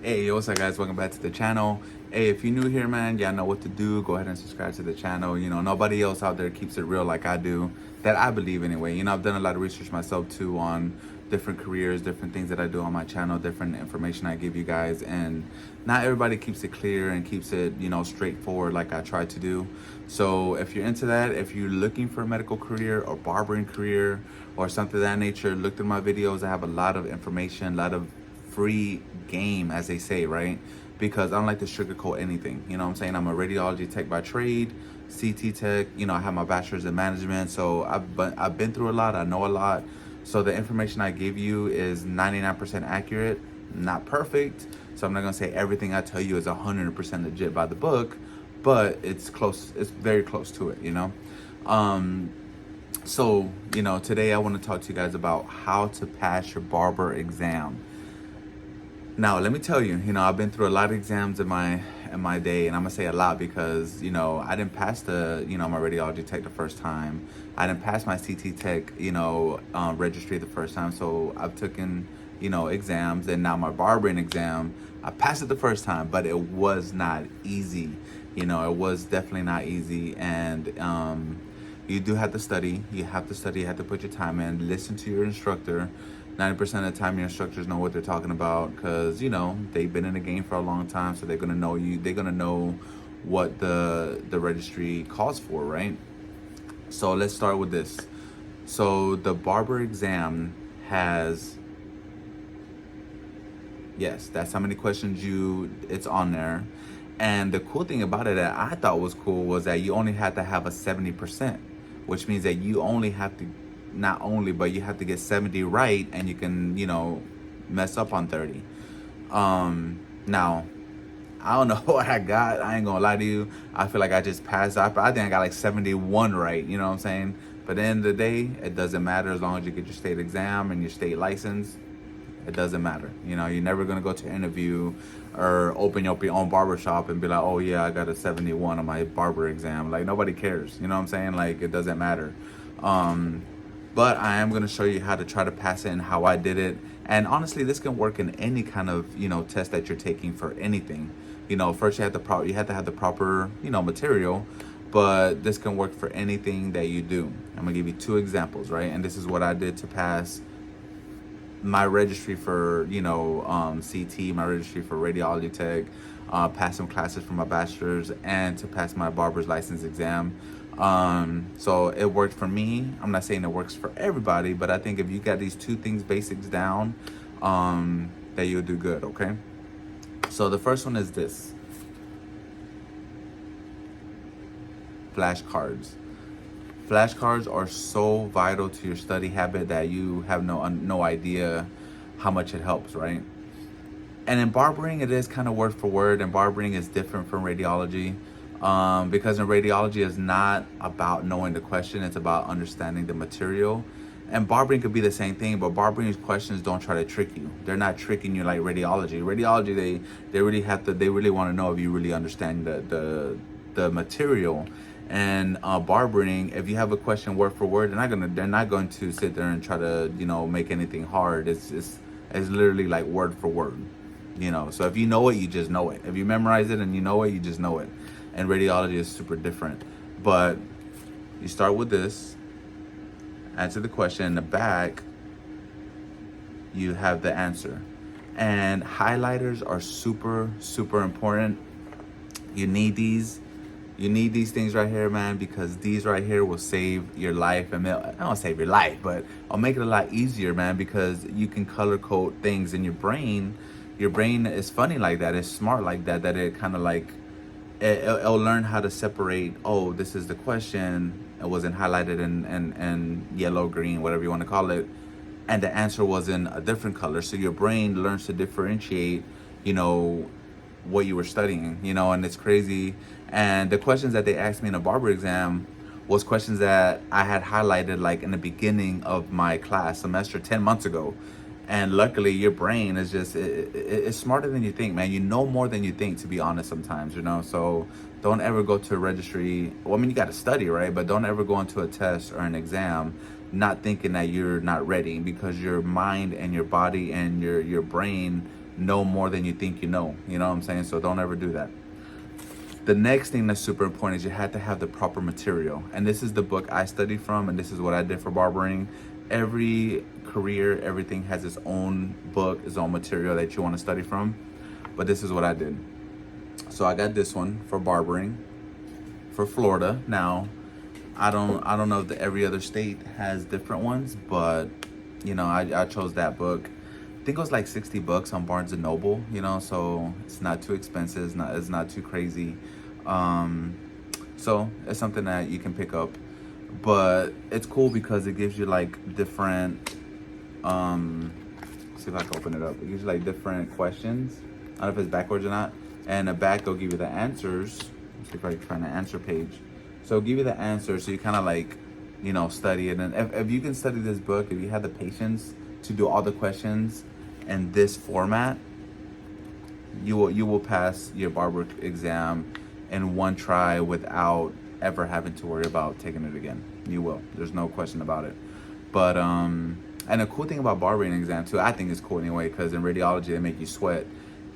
Hey, what's up, guys? Welcome back to the channel. Hey, if you're new here, man, y'all know what to do. Go ahead and subscribe to the channel. You know, nobody else out there keeps it real like I do, that I believe anyway. You know, I've done a lot of research myself too on different careers, different things that I do on my channel, different information I give you guys, and not everybody keeps it clear and keeps it, you know, straightforward like I try to do. So if you're into that, if you're looking for a medical career or barbering career or something of that nature, look through my videos. I have a lot of information, a lot of free game, as they say, right? Because I don't like to sugarcoat anything. You know what I'm saying? I'm a radiology tech by trade, CT tech. You know, I have my bachelor's in management, so I've been through a lot. I know a lot. So the information I give you is 99% accurate, not perfect. So I'm not gonna say everything I tell you is 100% legit by the book, but it's close. It's very close to it. You know. So you know, today I want to talk to you guys about how to pass your barber exam. Now, let me tell you, you know, I've been through a lot of exams in my day, and I'm gonna say a lot because, you know, I didn't pass my radiology tech the first time. I didn't pass my CT tech, registry the first time. So I've taken, exams, and now my barbering exam, I passed it the first time, but it was not easy. You know, it was definitely not easy, and you do have to study. You have to study. You have to put your time in. Listen to your instructor. 90% of the time, your instructors know what they're talking about because, you know, they've been in the game for a long time, so they're gonna know you. They're gonna know what the registry calls for, right? So let's start with this. So the barber exam has, yes, that's how many questions it's on there. And the cool thing about it that I thought was cool was that you only had to have a 70%, which means that you only have to, not only, but you have to get 70 right, and you can, mess up on 30. Now, I don't know what I got. I ain't gonna lie to you. I feel like I just passed. I think I got like 71 right. You know what I'm saying? But at the end of the day, it doesn't matter as long as you get your state exam and your state license. It doesn't matter. You know, you're never gonna go to an interview or open up your own barber shop and be like, oh yeah, I got a 71 on my barber exam. Like, nobody cares. You know what I'm saying? Like, it doesn't matter. But I am gonna show you how to try to pass it and how I did it. And honestly, this can work in any kind of, test that you're taking for anything. You know, first you have to have the proper, material, but this can work for anything that you do. I'm gonna give you two examples, right? And this is what I did to pass my registry for, CT, my registry for radiology tech, pass some classes for my bachelor's, and to pass my barber's license exam. So it worked for me. I'm not saying it works for everybody, but I think if you got these two things, basics down, that you'll do good, okay? So the first one is this: flashcards. Flashcards are so vital to your study habit that you have no idea how much it helps, right? And in barbering, it is kind of word for word, and barbering is different from radiology, because in radiology, it's not about knowing the question, it's about understanding the material. And barbering could be the same thing, but barbering's questions don't try to trick you. They're not tricking you like radiology. Radiology, they really want to know if you really understand the material. And barbering, if you have a question word for word, they're not going to sit there and try to, make anything hard. It's literally like word for word. So if you know it, you just know it. If you memorize it and you know it, you just know it. And radiology is super different. But you start with this, answer the question. In the back, you have the answer. And highlighters are super, super important. You need these. You need these things right here, man, because these right here will save your life. And I don't save your life, but I'll make it a lot easier, man, because you can color code things in your brain. Your brain is funny like that. It's smart like that, that it kind of like, it'll learn how to separate, oh, this is the question. It wasn't highlighted in yellow, green, whatever you want to call it. And the answer was in a different color. So your brain learns to differentiate, what you were studying, and it's crazy. And the questions that they asked me in a barber exam was questions that I had highlighted like in the beginning of my class semester 10 months ago. And luckily, your brain is just, it's smarter than you think, man. You know more than you think, to be honest, sometimes, So don't ever go to a registry. Well, I mean, you got to study, right? But don't ever go into a test or an exam not thinking that you're not ready, because your mind and your body and your brain know more than you think you know. You know what I'm saying? So don't ever do that. The next thing that's super important is you have to have the proper material. And this is the book I studied from, and this is what I did for barbering. Every career, everything has its own book, its own material that you want to study from. But this is what I did. So I got this one for barbering for Florida. Now, I don't know if every other state has different ones, but you know, I chose that book. I think it was like $60 on Barnes and Noble, you know, so it's not too expensive, it's not too crazy. So it's something that you can pick up, but it's cool because it gives you like different, see if I can open it up. It gives you like different questions. I don't know if it's backwards or not. And the back, they'll give you the answers. Let's see if I can find the answer page. So it'll give you the answers, so you kind of like, you know, study it. And if you can study this book, if you have the patience to do all the questions in this format, you will pass your barber exam in one try without ever having to worry about taking it again. You will. There's no question about it. But and the cool thing about barbering exam too, I think it's cool anyway, because in radiology they make you sweat.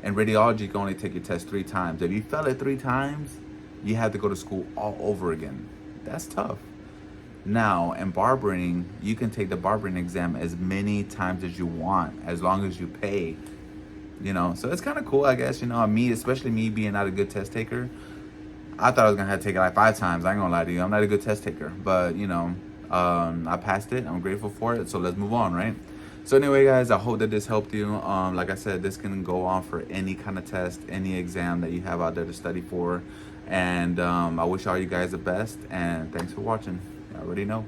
In radiology, you can only take your test 3 times. If you fail it 3 times, you have to go to school all over again. That's tough. Now, in barbering, you can take the barbering exam as many times as you want, as long as you pay. You know, so it's kind of cool, I guess. You know, me, especially me being not a good test taker, I thought I was gonna have to take it like 5 times. I ain't gonna lie to you, I'm not a good test taker, but you know, I passed it. I'm grateful for it. So let's move on, right? So anyway, guys, I hope that this helped you. Like I said, this can go on for any kind of test, any exam that you have out there to study for. And I wish all you guys the best. And thanks for watching. You already know.